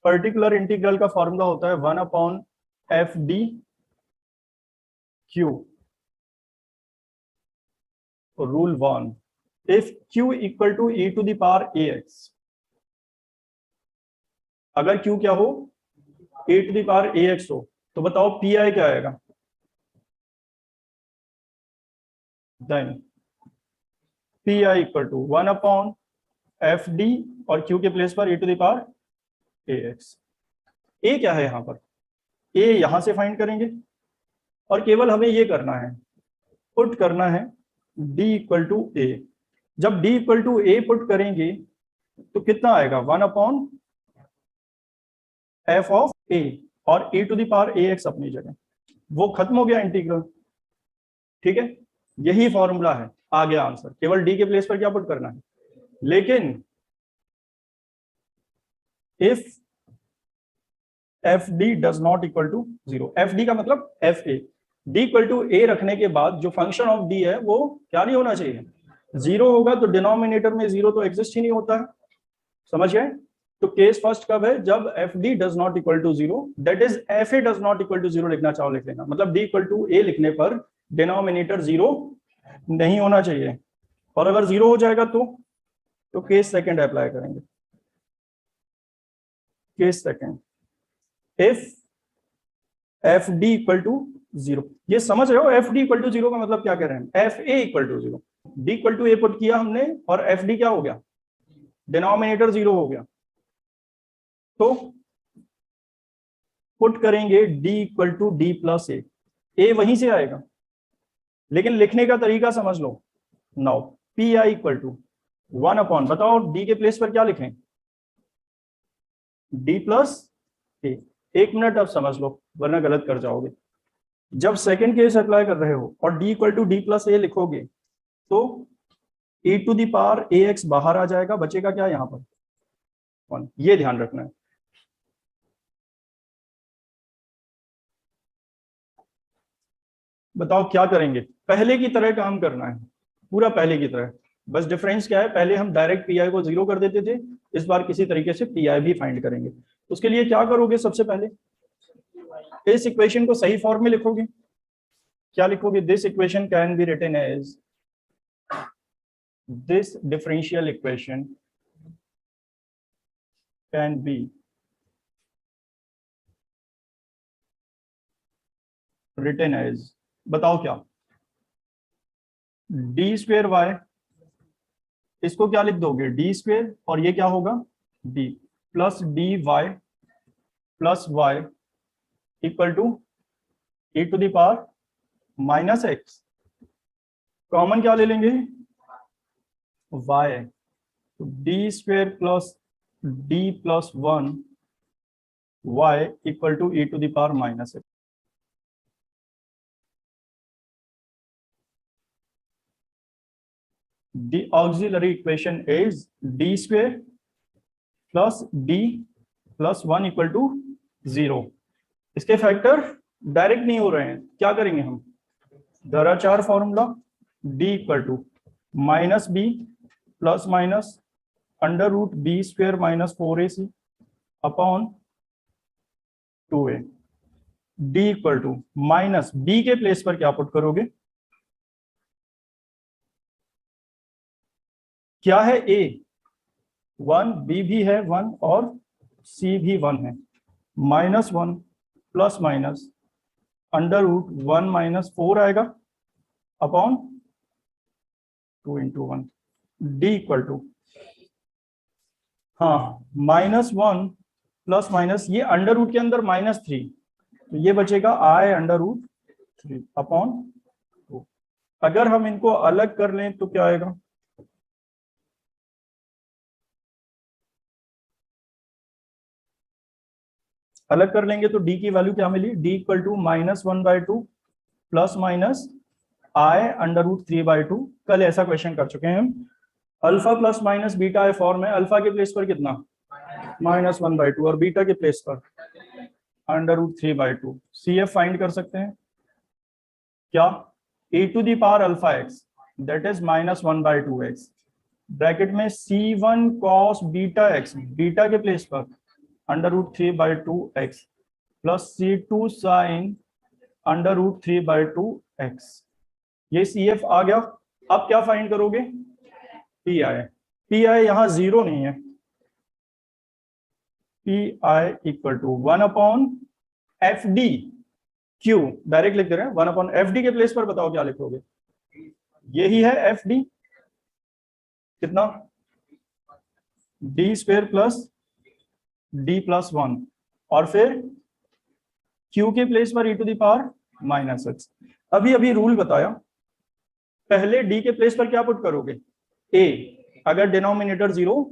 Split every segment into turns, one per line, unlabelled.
Particular integral का formula होता है 1/f(d) q. Rule 1, if q equal to e to the power ax, अगर q क्या हो, e to the power ax हो, तो बताओ pi क्या आएगा? Then pi equal to 1/fd और q के प्लेस पर e to the power ax. a क्या है यहाँ पर? a यहां से फाइंड करेंगे और केवल हमें ये करना है, पुट करना है d इक्वल टू a. जब d equal to a put करेंगे तो कितना आएगा? 1/f ऑफ a और e to the power ax अपनी जगह, वो खत्म हो गया इंटीग्रल. ठीक है, यही फॉर्मूला है, आ गया आंसर. केवल d के प्लेस पर क्या पुट करना है. लेकिन if fd does not equal to 0, fd का मतलब fa, d equal to a रखने के बाद जो फंक्शन ऑफ d है वो क्या नहीं होना चाहिए, 0 होगा. तो डिनोमिनेटर में 0 तो एग्जिस्ट ही नहीं होता है. समझ गए? तो केस फर्स्ट कब है? जब fd does not equal to 0, that is fa does not equal to 0 लिखना चाहो लिख लेना. मतलब d इक्वल टू a लिखने पर डिनोमिनेटर 0 नहीं होना चाहिए, और अगर 0 हो जाएगा तो केस सेकंड अप्लाई करेंगे. Case second, if fd equal to 0, ये समझ रहे हो? fd इक्वल टू 0 का मतलब क्या कह रहे हैं? fa equal to 0, d equal to a put किया हमने और fd क्या हो गया? डिनोमिनेटर 0 हो गया. तो पुट करेंगे d equal to d plus a वहीं से आएगा, लेकिन लिखने का तरीका समझ लो. नाउ pi इक्वल टू 1 बताओ d के प्लेस पर क्या लिखें? d plus a. एक मिनट अब समझ लो वरना गलत कर जाओगे. जब सेकंड केस अप्लाई कर रहे हो और d equal to d plus a लिखोगे तो e to the power ax बाहर आ जाएगा, बचेगा क्या यहाँ पर? 1. ये ध्यान रखना है. बताओ क्या करेंगे? पहले की तरह काम करना है, पूरा पहले की तरह. बस डिफरेंस क्या है, पहले हम डायरेक्ट पी आई को 0 कर देते थे, इस बार किसी तरीके से पी आई भी फाइंड करेंगे. उसके लिए क्या करोगे? सबसे पहले इस इक्वेशन को सही फॉर्म में लिखोगे. क्या लिखोगे? This equation can be written as, this differential equation can be written as, बताओ क्या? डी स्क्वेयर वाई, इसको क्या लिख दोगे? डी स्क्वेयर, और ये क्या होगा? D plus D Y plus Y equal to e to the power minus X. Common क्या ले लेंगे? y. तो D square plus D plus 1 y equal to e to the power minus X. The auxiliary equation is d square plus d plus 1 equal to 0. इसके factor direct नहीं हो रहे हैं, क्या करेंगे हम? Dharacharya formula, d equal to minus B plus minus under root B square minus 4ac upon 2a. d equal to minus b के place पर क्या पुट करोगे? क्या है? a 1, b भी है 1 और c भी 1 है. -1 plus minus under root 1 minus 4 आएगा upon 2 into 1. D equal to, हाँ, -1 प्लस माइनस, ये अंडर रूट के अंदर -3, तो ये बचेगा i अंडर रूट 3 अपॉन 2. अगर हम इनको अलग कर लें तो क्या आएगा? अलग कर लेंगे तो d की वैल्यू क्या मिली? d equal to -1/2 plus minus i under root 3/2. कल ऐसा क्वेश्चन कर चुके हैं हम. अल्फा प्लस माइनस बीटा है फॉर्म है. अल्फा के प्लेस पर कितना? -1/2 और बीटा के प्लेस पर अंडर रूट 3/2. CF फाइंड कर सकते हैं क्या? e to the power alpha x that is -1/2x bracket में C1 cos beta x, beta के प्लेस पर √3/2x plus C2 sign √3/2x। ये CF आ गया। अब क्या फाइंड करोगे? PI यहां जीरो नहीं है। PI equal to 1/FD Q, direct लिख दे रहे हैं। 1/FD के प्लेस पर बताओ क्या लिखोगे? यही है FD, कितना? D² प्लस D+1, और फिर Q के प्लेस पर e⁻⁻x। अभी रूल बताया, पहले D के प्लेस पर क्या पुट करोगे? A, अगर डिनोमिनेटर जीरो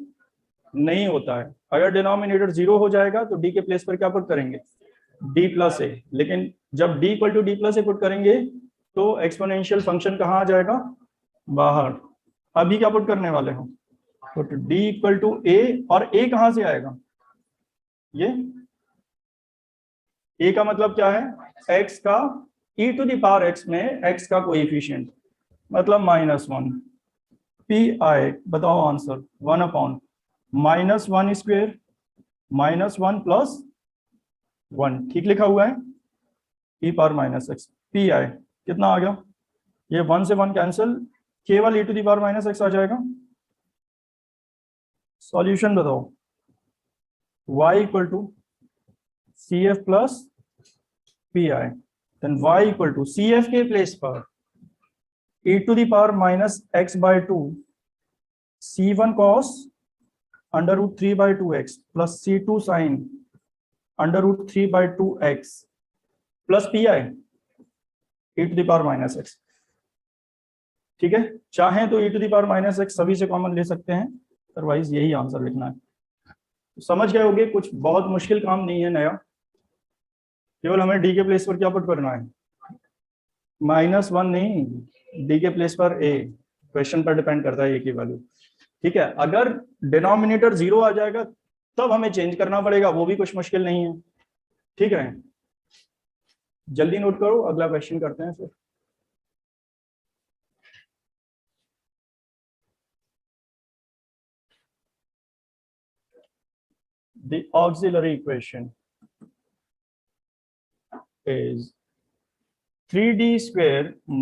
नहीं होता है। अगर डिनोमिनेटर जीरो हो जाएगा तो D के प्लेस पर क्या पुट करेंगे? D+A। लेकिन जब D = D+A पुट करेंगे तो एक्सपोनेंशियल फंक्शन कहाँ आ जाएगा? बाहर। अभी क्या पुट करने वाले हो? पुट D = A, और A कहां से आएगा? ये A का मतलब क्या है? x का e⁻x में x का कोएफिशिएंट, मतलब -1। PI बताओ आंसर, 1/-1² -1 + 1, ठीक लिखा हुआ है, e⁻⁻x। PI कितना आ गया? ये 1 से 1 कैंसिल, केवल e⁻⁻x आ जाएगा। सॉल्यूशन बताओ। y = CF plus PI, then y = CF के प्लेस पर e⁻⁻x/2 C1 cos √3/2x plus C2 sin √3/2x plus PI e⁻⁻x। ठीक है, चाहें तो e⁻⁻x सभी से कॉमन ले सकते हैं, अदरवाइज यही आंसर लिखना है। समझ गए होगे, कुछ बहुत मुश्किल काम नहीं है नया, केवल हमें D के प्लेस पर क्या पुट करना है? -1 नहीं, D के प्लेस पर A। क्वेश्चन पर डिपेंड करता है A की वैल्यू। ठीक है, अगर डिनोमिनेटर जीरो आ जाएगा तब हमें चेंज करना पड़ेगा, वो भी कुछ मुश्किल नहीं है। ठीक है, जल्दी नोट करो, अगला क्वेश्चन करते हैं फिर। The auxiliary equation is 3D² -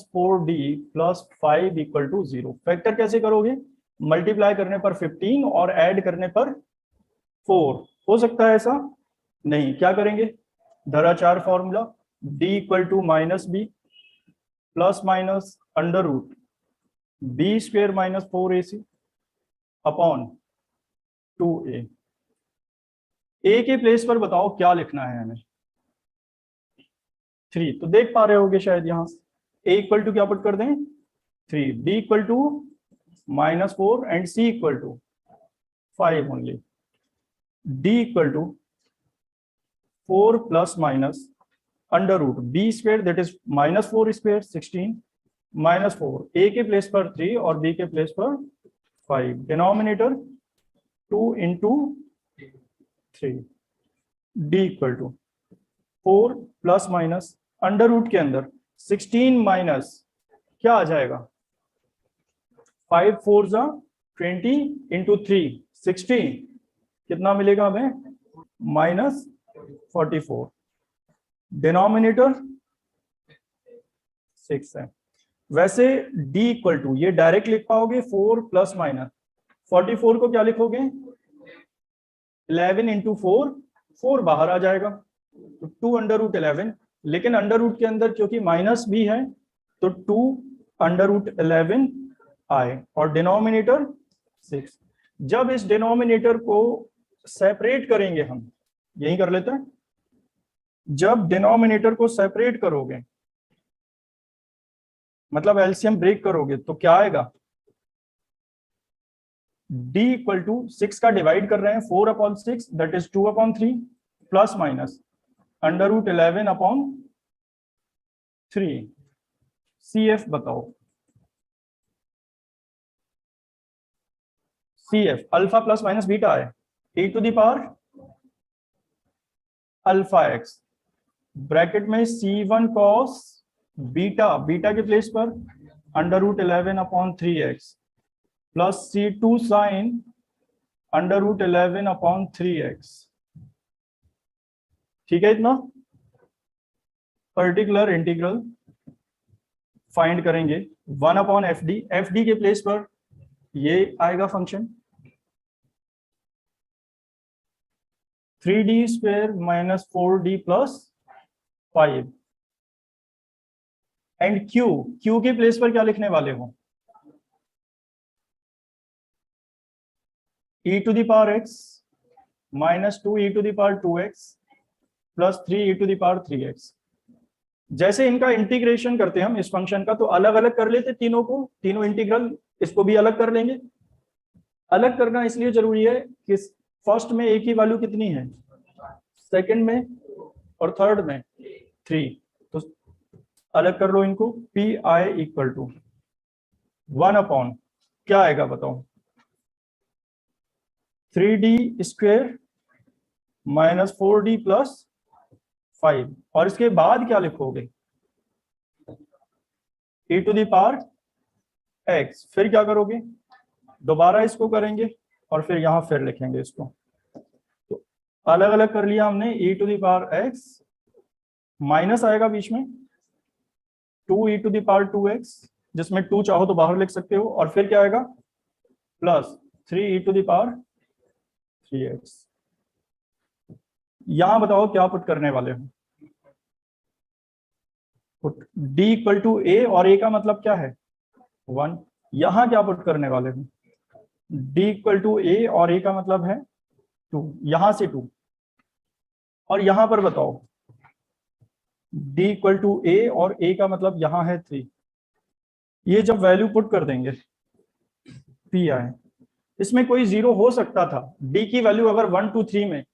4D + 5 = 0। Factor कैसे करोगे? मल्टीप्लाई करने पर 15 और ऐड करने पर 4। हो सकता है ऐसा? नहीं, क्या करेंगे? Dharacharya formula, D = -B plus under root B² - 4AC upon 2A। A के प्लेस पर बताओ क्या लिखना है हमें? 3, तो देख पा रहे होगे शायद यहाँ A = क्या पुट कर दें? 3, B = -4 and C = 5 only. D = 4 ± under root B² that is -4² 16 -4। A के प्लेस पर 3 और B के प्लेस पर 5, डिनोमिनेटर 2 × 3। D = 4 ± अंडर रूट के अंदर 16 माइनस क्या आ जाएगा? 5 4 जा 20 × 3 60, कितना मिलेगा हमें? -44। डिनोमिनेटर 6 है। वैसे D = ये डायरेक्ट लिख पाओगे 4 ± 44 को क्या लिखोगे? 11 × 4, 4 बाहर आ जाएगा तो 2√11, लेकिन अंडर रूट के अंदर क्योंकि माइनस भी है तो 2√11 आए, और डिनोमिनेटर 6। जब इस डिनोमिनेटर को सेपरेट करेंगे, हम यही कर लेते हैं, जब डिनोमिनेटर को सेपरेट करोगे मतलब एलसीएम ब्रेक करोगे तो क्या आएगा? D = 6 का डिवाइड कर रहे हैं 4/6 that is 2/3 plus minus √11/3। CF बताओ। CF alpha plus minus beta है, e⁻⁴x ब्रैकेट में C1 cos बीटा, बीटा के प्लेस पर √11/3x plus C2 sin √11/3x ठीक है, इतना पर्टिकुलर इंटीग्रल फाइंड करेंगे 1/fd, fd के प्लेस पर ये आएगा function 3d² - 4d + 5 and q के प्लेस पर क्या लिखने वाले हो, e⁻x - 2e⁻2x + 3e⁻3x। जैसे इनका इंटीग्रेशन करते हैं हम इस फंक्शन का, तो अलग अलग कर लेते तीनों को, तीनों इंटीग्रल, इसको भी अलग कर लेंगे। अलग करना इसलिए जरूरी है कि फर्स्ट में एक ही वैल्यू कितनी है, सेकंड में और थर्ड में 3, तो अलग कर लो इनको। पी आई इक्वल टू 1/ क्या आएगा बताओ, 3d² - 4d + 5, और इसके बाद क्या लिखोगे, e⁻x, फिर क्या करोगे, दोबारा इसको करेंगे और फिर यहां फिर लिखेंगे इसको। तो अलग अलग कर लिया हमने, e⁻x, माइनस आएगा बीच में 2e⁻2x, जिसमें 2 चाहो तो बाहर लिख सकते हो, और फिर क्या आएगा प्लस 3e⁻3x। यहां बताओ क्या पुट करने वाले हो, पुट d = a, और a का मतलब क्या है 1। यहां क्या पुट करने वाले हो, d = a और a का मतलब है 2, यहां से 2, और यहां पर बताओ d = a और a का मतलब यहां है 3। ये जब वैल्यू पुट कर देंगे पी आई, इसमें कोई जीरो हो सकता था, d की वैल्यू अगर 1 2 3 में,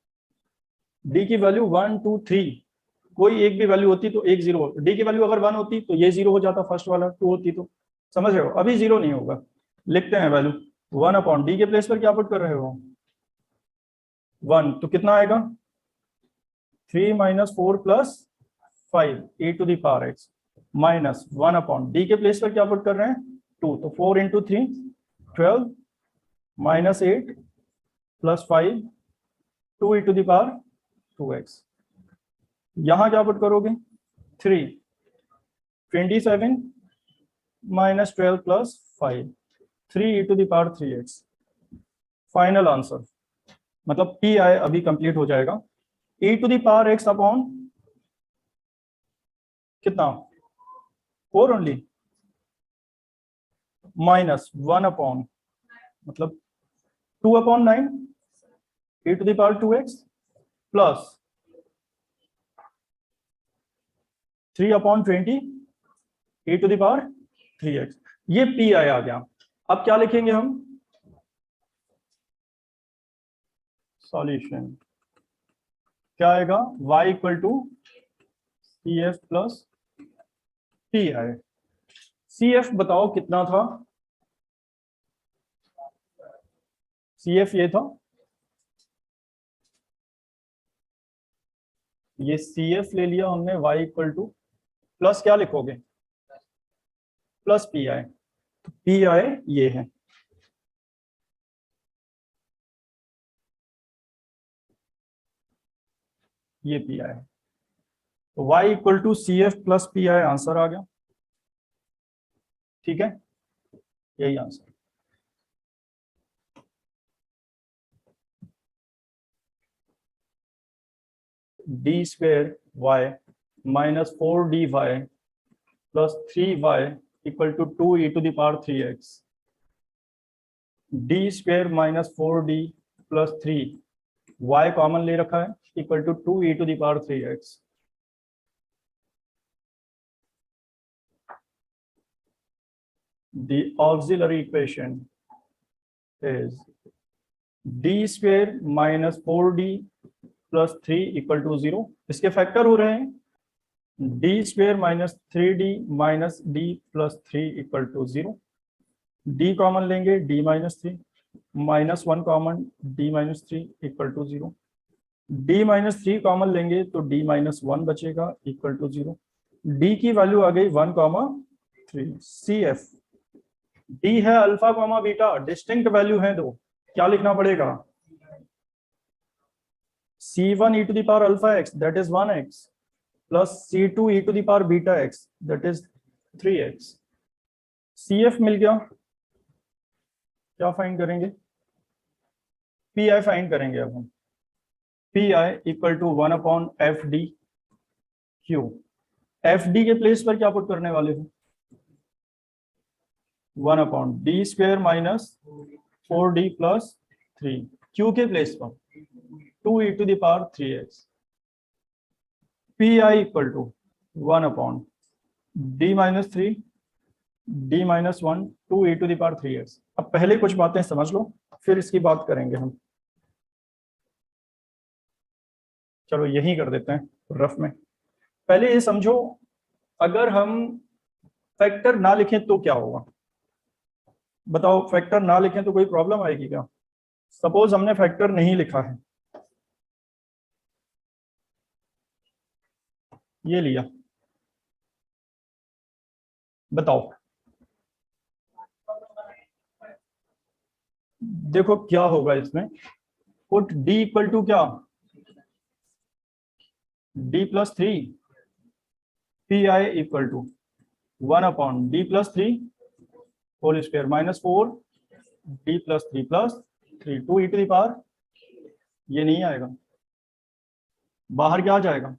d की वैल्यू 1 2 3 कोई एक भी वैल्यू होती तो एक जीरो, d की वैल्यू अगर 1 होती तो ये जीरो हो जाता, फर्स्ट वाला 2 होती तो, समझ रहे हो, अभी जीरो नहीं होगा। लिखते हैं वैल्यू 1/d के प्लेस पर क्या पुट कर रहे हो 1, तो कितना आएगा 3 - 4 + 5 e⁻x माइनस 1/d के प्लेस पर क्या पुट कर रहे हैं 2, तो 4 × 3 12 -8 + 5 2e⁻2x। यहां क्या पुट करोगे 3 27 - 12 + 5 3e⁻3x। फाइनल आंसर मतलब पी आई अभी कंप्लीट हो जाएगा, e⁻x अपॉन कितना 4 ओनली, माइनस 1/, मतलब 2/9 e⁻2x प्लस 3/20 e⁻3x। ये पी आई आ गया। अब क्या लिखेंगे हम, सॉल्यूशन क्या आएगा, y = CF + PI। CF बताओ कितना था, CF ये था, ये CF ले लिया हमने, y = प्लस क्या लिखोगे प्लस PI, तो PI ये है। ये PI है, तो y = CF + PI आंसर आ गया। ठीक है, यही answer. d² y - 4dy + 3y = 2e⁻3x, d² - 4d + 3 y common ले रखा है equal to 2e⁻3x। The auxiliary equation is d² - 4d + 3 = 0। इसके फैक्टर हो रहे हैं d² - 3d - d + 3 = 0। d common लेंगे d - 3, -1 common d - 3 = 0। d - 3 common लेंगे तो d - 1 बचेगा इक्वल टू 0। d की वैल्यू आ गई 1,3। CF d है अल्फा बीटा, डिस्टिंक्ट वैल्यू है दो, क्या लिखना पड़ेगा C1 e to the power alpha x that is 1x plus C2 e to the power beta x that is 3x. CF मिल गया, क्या फाइंड करेंगे? PI फाइंड करेंगे अब हम। PI equal to 1 upon FD Q। FD के place पर क्या put करने वाले हो? 1 upon D square minus 4D plus 3। Q के प्लेस पर 2 e to the power 3x। PI equal to 1 upon D minus 3 D minus 1 2 e to the power 3x। अब पहले कुछ बातें समझ लो, फिर इसकी बात करेंगे हम। चलो यही कर देते हैं रफ में। पहले ये समझो, अगर हम फैक्टर ना लिखें तो क्या होगा? बताओ, फैक्टर ना लिखें तो कोई प्रॉब्लम आएगी क्या? सपोज हमने फैक्टर नहीं लिखा है, ये लिया, बताओ देखो क्या होगा इसमें। पुट D इक्वल टू क्या? D plus 3। PI equal to 1 upon D plus 3 whole square minus 4 D plus 3 plus 3 2 e to the power, ये नहीं आएगा, बाहर क्या आ जाएगा?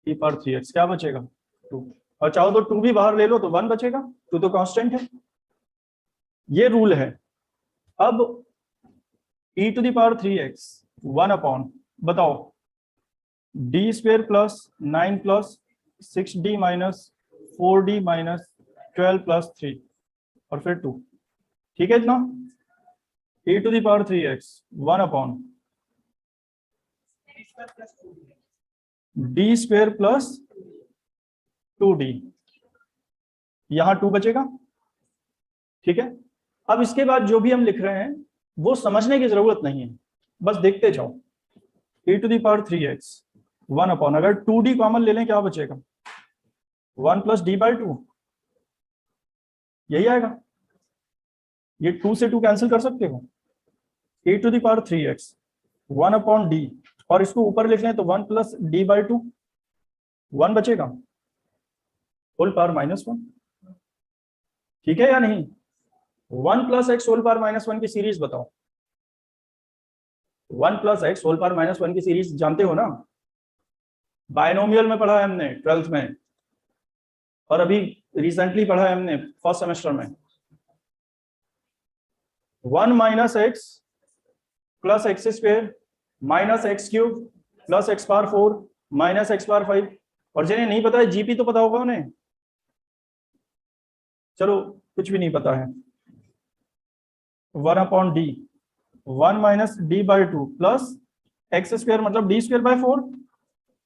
e पावर 3x, क्या बचेगा? 2। और चाहो तो 2 भी बाहर ले लो तो 1 बचेगा, 2 तो कांस्टेंट है। ये रूल है। अब e to the power 3x 1 upon, बताओ, D square plus 9 plus 6D minus 4D minus 12 plus 3 और फिर 2, ठीक है इतना? e to the power 3x 1 upon D square plus 2D, यहां 2 बचेगा, ठीक है? अब इसके बाद जो भी हम लिख रहे हैं वो समझने की जरूरत नहीं है, बस देखते जाओ। e to the power 3x 1 upon, अगर 2D कॉमन ले लें क्या बचेगा? 1 प्लस D बाई 2, यही आएगा। ये 2 से 2 कैंसिल कर सकते हो। e to the power 3x 1 upon D, और इसको ऊपर लिख लें तो 1 प्लस D बाई 2, 1 बचेगा होल पावर माइनस 1, ठीक है या नहीं? 1 plus x whole power minus 1 की सीरीज बताओ। 1 plus x whole power minus 1 की सीरीज जानते हो ना? बायनोमियल में पढ़ा है हमने 12th में, और अभी रिसेंटली पढ़ा है हमने फर्स्ट सेमेस्टर में। 1 minus x plus x square minus x cube plus x power 4 minus x power 5। और जिन्हें नहीं पता है जीपी तो पता होगा उन्हें, चलो कुछ भी नहीं पता है। 1 upon D 1 minus D by 2 plus x square मतलब डी स्क्वायर बाई 4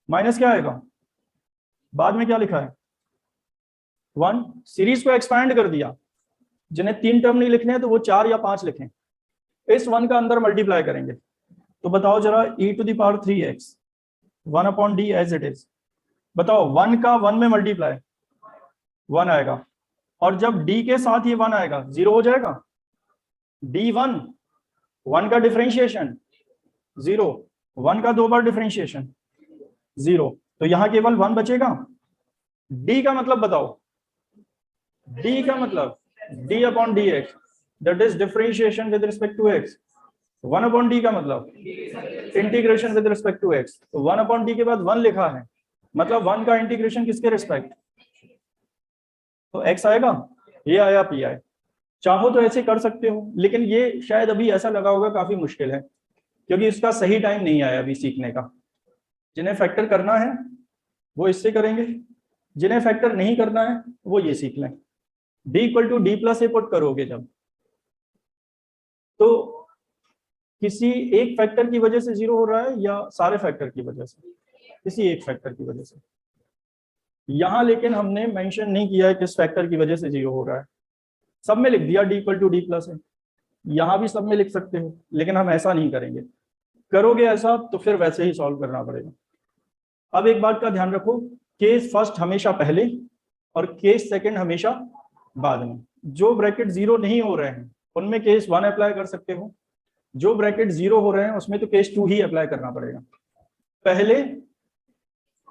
माइनस क्या आएगा? बाद में क्या लिखा है? 1। सीरीज को एक्सपैंड कर दिया, जिन्हें 3 टर्म नहीं लिखने हैं तो वो 4 या 5 लिखें। इस 1 का अंदर मल्टीप्लाई करेंगे तो बताओ जरा, e to the power 3x 1 upon D as it is, बताओ 1 का 1 में मल्टीप्लाई 1 आएगा, और जब d के साथ ये 1 आएगा 0 हो जाएगा। d1 1 का डिफरेंशिएशन 0, 1 का 2 बार डिफरेंशिएशन 0, तो यहां केवल 1 बचेगा। d का मतलब बताओ, d का मतलब d upon D x that is differentiation with respect to x। 1 upon D का मतलब integration with respect to x, तो 1 अपॉन डी के बाद 1 लिखा है, मतलब 1 का इंटीग्रेशन किसके रिस्पेक्ट, तो x आएगा, ये आया पी आई। चाहो तो ऐसे कर सकते हो, लेकिन ये शायद अभी ऐसा लगा होगा काफी मुश्किल है, क्योंकि इसका सही टाइम नहीं आया अभी सीखने का। जिन्हें फैक्टर करना है वो इससे करेंगे, जिन्हें फैक्टर नहीं करना है वो ये सीख लें। d equal to D plus A put करोगे जब, तो किसी एक फैक्टर की वजह से 0 हो रहा है या सारे फैक्टर की वजह से? किसी एक फैक्टर की वजह से। यहां लेकिन हमने मेंशन नहीं किया है किस फैक्टर की वजह से 0 हो रहा है, सब में लिख दिया d equal to D plus है। यहां भी सब में लिख सकते हो, लेकिन हम ऐसा नहीं करेंगे। करोगे ऐसा तो फिर वैसे ही सॉल्व करना पड़ेगा। अब एक बात का ध्यान रखो, केस फर्स्ट हमेशा पहले और केस सेकंड हमेशा बाद में। जो ब्रैकेट 0 नहीं हो रहे हैं उनमें केस 1 अप्लाई कर सकते हो, जो ब्रैकेट 0 हो रहे हैं उसमें तो केस 2 ही अप्लाई करना पड़ेगा, पहले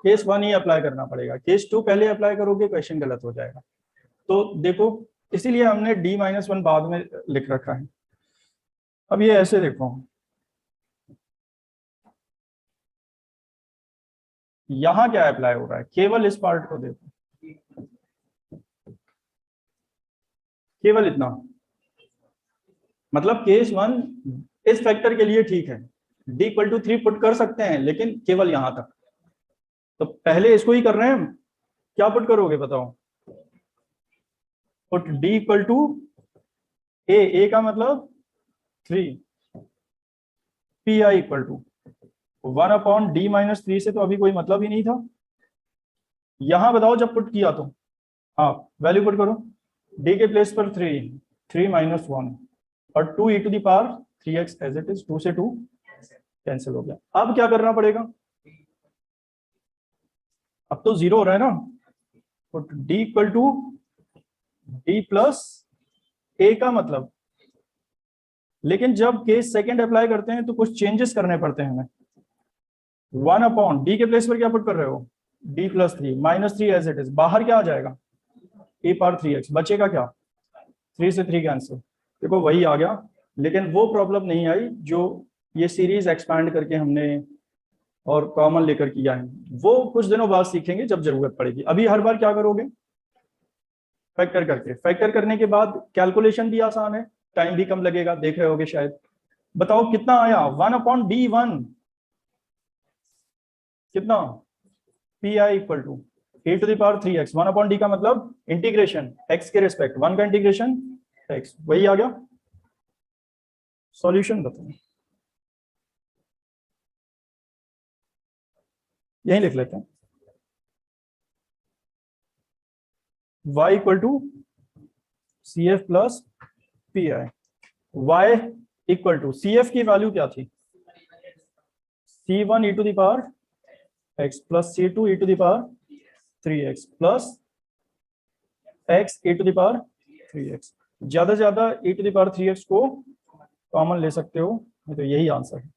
केस 1 ही अप्लाई करना पड़ेगा, केस 2 पहले अप्लाई करोगे क्वेश्चन गलत हो जाएगा। तो देखो इसीलिए हमने D-1 बाद में लिख रखा है। अब ये ऐसे देखो, यहां क्या अप्लाई हो रहा है, केवल इस पार्ट को देखो, केवल इतना, मतलब केस 1 इस फैक्टर के लिए ठीक है, D=3 पुट कर सकते हैं लेकिन केवल यहां तक। तो पहले इसको ही कर रहे हैं हम, क्या पुट करोगे बताओ, पुट D=A, A का मतलब 3, Pi=1/D-3 से तो अभी कोई मतलब ही नहीं था। यहां बताओ जब पुट किया तो, हाँ वैल्यू पुट करो, D के प्लेस पर 3 - 1 और 2e⁻3x एज इट इज, 2 से 2 कैंसिल हो गया। अब क्या करना पड़ेगा, अब तो 0 हो रहा है ना, पुट D+A का मतलब, लेकिन जब केस सेकंड अप्लाई करते हैं तो कुछ चेंजेस करने पड़ते हैं हमें। 1/D के प्लेस पर क्या पुट कर रहे हो, D+3 -3 एज इट इज, बाहर क्या आ जाएगा e⁻3x, बचेगा क्या, 3 से 3 कैंसिल, देखो वही आ गया। लेकिन वो प्रॉब्लम नहीं आई जो ये सीरीज एक्सपैंड करके हमने और कॉमन लेकर किया है, वो कुछ दिनों बाद सीखेंगे जब जरूरत पड़ेगी। अभी हर बार क्या करोगे, फैक्टर करके, फैक्टर करने के बाद कैलकुलेशन भी आसान है, टाइम भी कम लगेगा, देख रहे होगे शायद। बताओ कितना आया, 1/D1 कितना, Pi=A⁻3x, 1/D का मतलब इंटीग्रेशन x के रिस्पेक्ट, 1 का इंटीग्रेशन x, वही आ गया। सॉल्यूशन बताओ, यही लिख लेते हैं, y=CF + Pi, y=CF की वैल्यू क्या थी, C1e⁻x + C2e⁻3x + x e⁻3x, ज्यादा से ज्यादा e⁻3x को कॉमन ले सकते हो, तो यही आंसर है।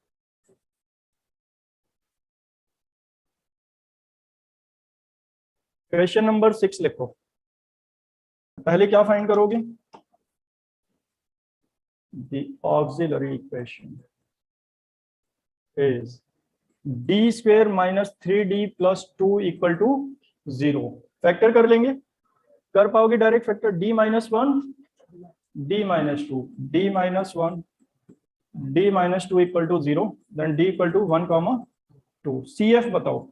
क्वेश्चन नंबर 6 लिखो, पहले क्या फाइंड करोगे, the auxiliary equation is d² - 3d + 2 = 0। Factor कर लेंगे, कर पाओगे direct factor, D-1 D-2 D-1 D-2 = 0, then D = 1, 2। CF बताओ,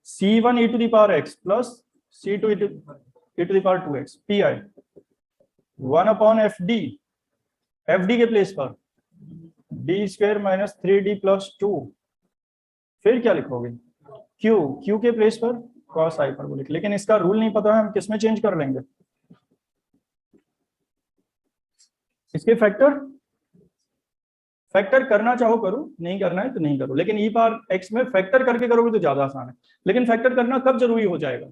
C1e⁻x + C2e⁻2x Pi 1/FD, FD के प्लेस पर D² - 3d + 2, फिर क्या लिखोगे, Q के प्लेस पर cos हाइपरबोलिक, लेकिन इसका रूल नहीं पता है, हम किसमें चेंज कर लेंगे, इसके फैक्टर करना चाहो करो, नहीं करना है तो नहीं करो, लेकिन e⁻x में फैक्टर करके करोगे तो ज्यादा आसान है। लेकिन फैक्टर करना कब जरूरी हो जाएगा,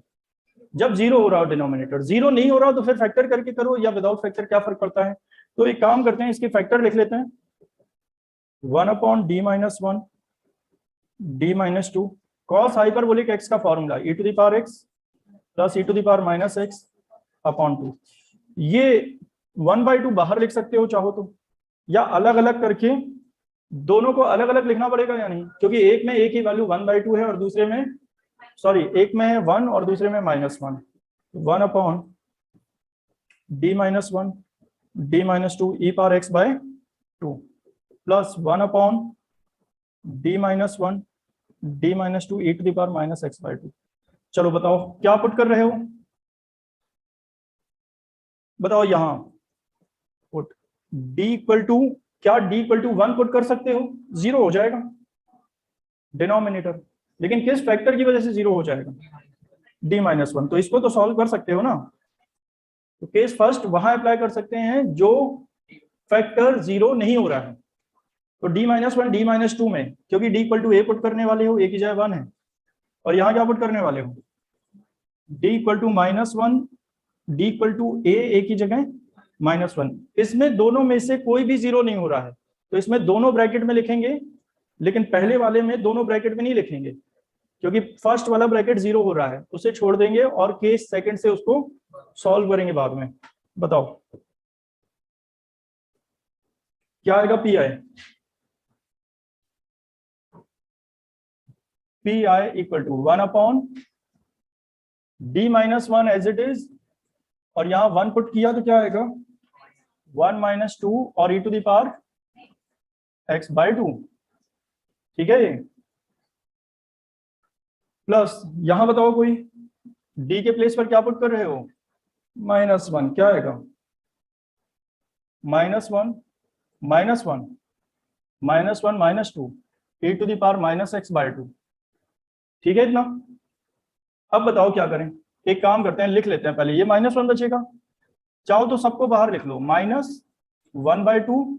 जब 0 हो रहा हो डिनोमिनेटर, 0 नहीं हो रहा हो तो फिर फैक्टर करके करो या विदाउट फैक्टर, क्या फर्क पड़ता है। तो एक काम करते हैं, इसके फैक्टर लिख लेते हैं, 1/D-1 D-2 cos hyperbolic x का फॉर्मूला e⁻x + e⁻x/2, ये 1/2 बाहर लिख सकते हो चाहो तो, या अलग अलग करके, दोनों को अलग अलग लिखना पड़ेगा या नहीं, क्योंकि एक में एक ही वैल्यू 1/2 है और दूसरे में, सॉरी एक में है 1 और दूसरे में -1, 1/D-1 D-2 e⁻x/2 plus 1/D-1 D-2 e⁻x/2। चलो बताओ क्या पुट कर रहे हो, बताओ यहां पुट D = क्या D=1 पुट कर सकते हो, 0 हो जाएगा डिनोमिनेटर, लेकिन किस फैक्टर की वजह से 0 हो जाएगा, D-1, तो इसको तो सॉल्व कर सकते हो ना। तो केस फर्स्ट वहां अप्लाई कर सकते हैं जो फैक्टर 0 नहीं हो रहा है, तो D-1 D-2 में, क्योंकि D = A पुट करने वाले हो, A की जगह 1 है, और यहां क्या पुट करने वाले हो, D = -1 D = A की जगह -1, इसमें दोनों में से कोई भी 0 नहीं हो रहा है, तो इसमें दोनों ब्रैकेट में लिखेंगे, लेकिन पहले वाले में दोनों ब्रैकेट में नहीं लिखेंगे, क्योंकि फर्स्ट वाला ब्रैकेट 0 हो रहा है, उसे छोड़ देंगे और केस सेकंड से उसको सॉल्व करेंगे बाद में। बताओ क्या आएगा? P I, P I equal to 1/d -1 as it is, और यहां 1 पुट किया तो क्या आएगा? 1 - 2 और e⁻ x/2, ठीक है ये। प्लस यहां बताओ कोई d के प्लेस पर क्या पुट कर रहे हो? -1, क्या आएगा? -1 -1 -1 -2 e⁻ x/2, ठीक है इतना। अब बताओ क्या करें? एक काम करते हैं, लिख लेते हैं पहले, ये -1 बचेगा, चाहो तो सबको बाहर लिख लो, -1/2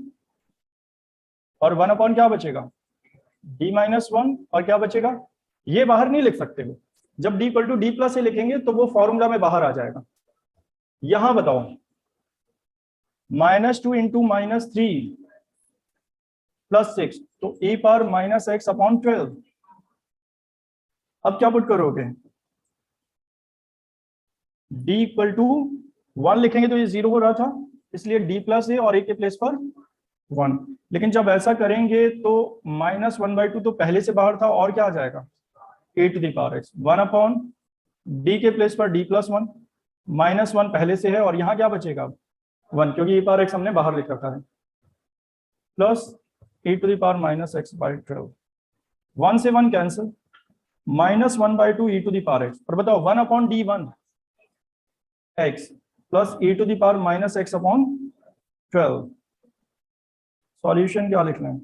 और 1 क्या बचेगा? d-1, और क्या बचेगा? ये बाहर नहीं लिख सकते हो, जब d = d+ से लिखेंगे तो वो फॉर्मूला में बाहर आ जाएगा। यहां बताओ -2 × -3 + 6, तो e⁻ x/12। अब क्या पुट करोगे? d = 1 लिखेंगे तो ये 0 हो रहा था, इसलिए d+a और a के प्लेस पर 1। लेकिन जब ऐसा करेंगे तो -1/2 तो पहले से बाहर था, और क्या आ जाएगा? e⁻x 1/d के प्लेस पर d+1, -1 पहले से है, और यहाँ क्या बचेगा? 1, क्योंकि e⁻x हमने बाहर लिख रखा है, प्लस e⁻ x/12। 1 से 1 कैंसिल, -1/2 e⁻x, और बताओ 1/d1 x plus e⁻ x/12। Solution क्या लिखना है?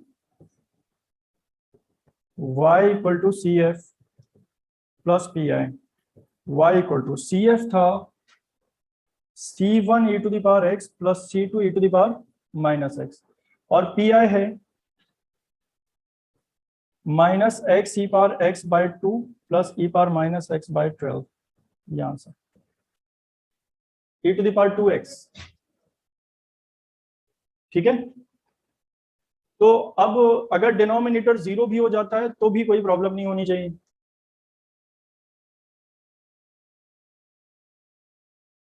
y = cf plus pi। y = cf था c1 e⁻x plus c2 e⁻x, और pi है -x e⁻x/2 plus e⁻ x/12, ये आंसर e⁻2x, ठीक है। तो अब अगर डिनोमिनेटर 0 भी हो जाता है तो भी कोई प्रॉब्लम नहीं होनी चाहिए,